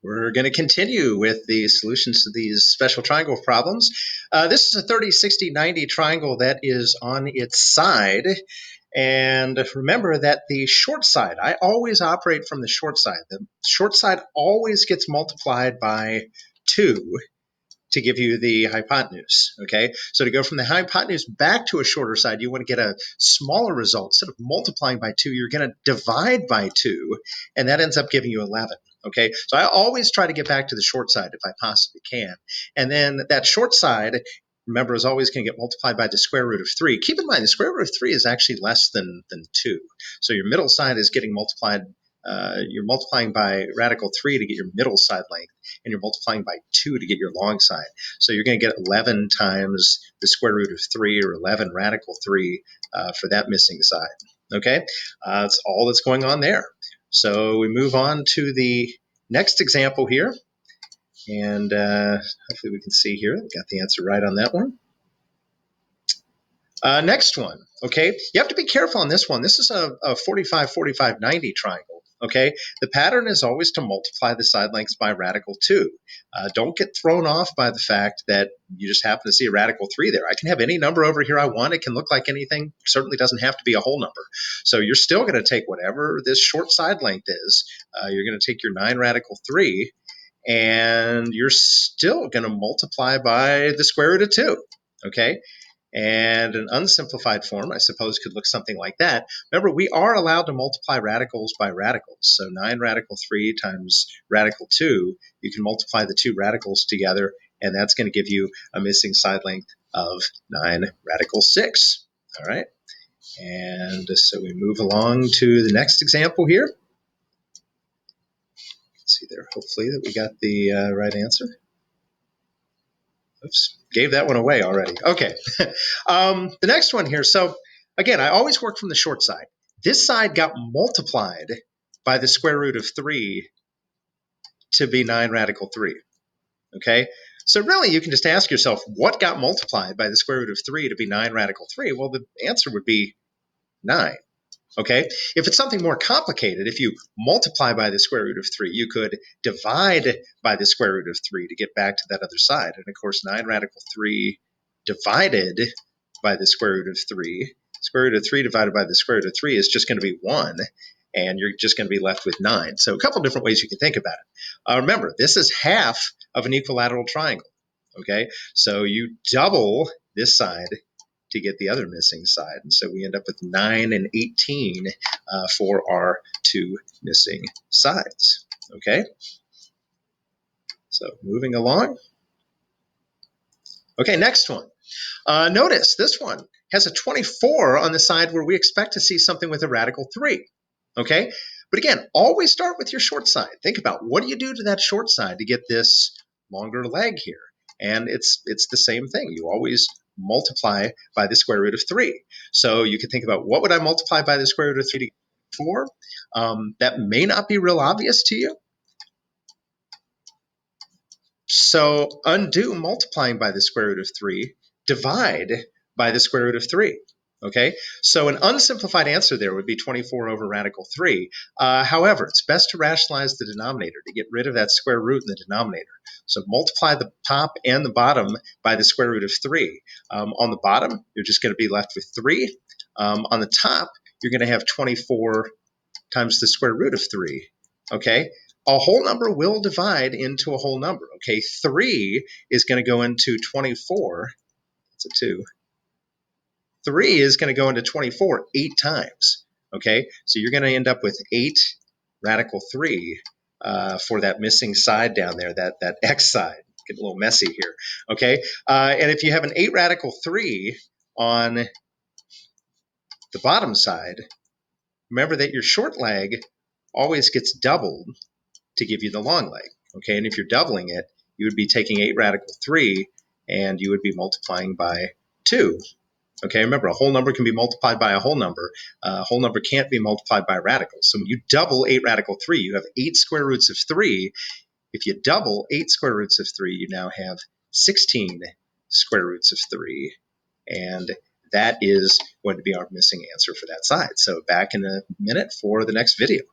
We're going to continue with the solutions to these special triangle problems. This is a 30, 60, 90 triangle that is on its side. And remember that the short side, I always operate from the short side. The short side always gets multiplied by 2 to give you the hypotenuse, okay? So to go from the hypotenuse back to a shorter side, you want to get a smaller result. Instead of multiplying by 2, you're going to divide by 2, and that ends up giving you 11, okay? So I always try to get back to the short side if I possibly can. And then that short side, remember, is always going to get multiplied by the square root of 3. Keep in mind, the square root of 3 is actually less than 2. So your middle side is getting multiplied. You're multiplying by radical 3 to get your middle side length, and you're multiplying by 2 to get your long side. So you're going to get 11 times the square root of 3, or 11 radical 3 for that missing side. Okay, that's all that's going on there. So we move on to the next example here, and hopefully we can see here. We got the answer right on that one. Next one, okay? You have to be careful on this one. This is a 45, 45, 90 triangle, okay? The pattern is always to multiply the side lengths by radical 2. Don't get thrown off by the fact that you just happen to see a radical 3 there. I can have any number over here I want. It can look like anything. Certainly doesn't have to be a whole number. So you're still going to take whatever this short side length is. You're going to take your 9 radical 3, and you're still going to multiply by the square root of 2, okay? And an unsimplified form, I suppose, could look something like that. Remember, we are allowed to multiply radicals by radicals. So 9 radical 3 times radical 2, you can multiply the 2 radicals together, and that's going to give you a missing side length of 9 radical 6. All right. And so we move along to the next example here. Let's see there, hopefully, that we got the right answer. Oops, gave that one away already. Okay, the next one here. So again, I always work from the short side. This side got multiplied by the square root of 3 to be 9 radical 3, okay? So really, you can just ask yourself, what got multiplied by the square root of 3 to be 9 radical 3? Well, the answer would be 9. Okay, if it's something more complicated, if you multiply by the square root of 3, you could divide by the square root of 3 to get back to that other side. And of course, 9 radical 3 divided by the square root of 3, square root of 3 divided by the square root of 3 is just going to be 1, and you're just going to be left with 9. So a couple different ways you can think about it. Remember, this is half of an equilateral triangle. Okay, so you double this side to get the other missing side. And so we end up with 9 and 18 for our 2 missing sides. Okay? So moving along. Okay, next one. Notice this one has a 24 on the side where we expect to see something with a radical 3. Okay? But again, always start with your short side. Think about, what do you do to that short side to get this longer leg here? And it's the same thing. You always multiply by the square root of 3. So you can think about, what would I multiply by the square root of 3 to get 4? That may not be real obvious to you. So undo multiplying by the square root of 3, divide by the square root of 3. Okay, so an unsimplified answer there would be 24 over radical 3. However, it's best to rationalize the denominator to get rid of that square root in the denominator. So multiply the top and the bottom by the square root of 3. On the bottom, you're just going to be left with 3. On the top, you're going to have 24 times the square root of 3. Okay, a whole number will divide into a whole number. Okay, 3 is going to go into 24. That's a 2. 3 is going to go into 24 8 times, okay? So you're going to end up with 8 radical 3 for that missing side down there, that x side. Get a little messy here, okay? And if you have an 8 radical 3 on the bottom side, remember that your short leg always gets doubled to give you the long leg, okay? And if you're doubling it, you would be taking 8 radical 3 and you would be multiplying by 2. Okay, remember, a whole number can be multiplied by a whole number. A whole number can't be multiplied by radicals. So when you double 8 radical 3, you have 8 square roots of 3. If you double 8 square roots of 3, you now have 16 square roots of 3. And that is going to be our missing answer for that side. So back in a minute for the next video.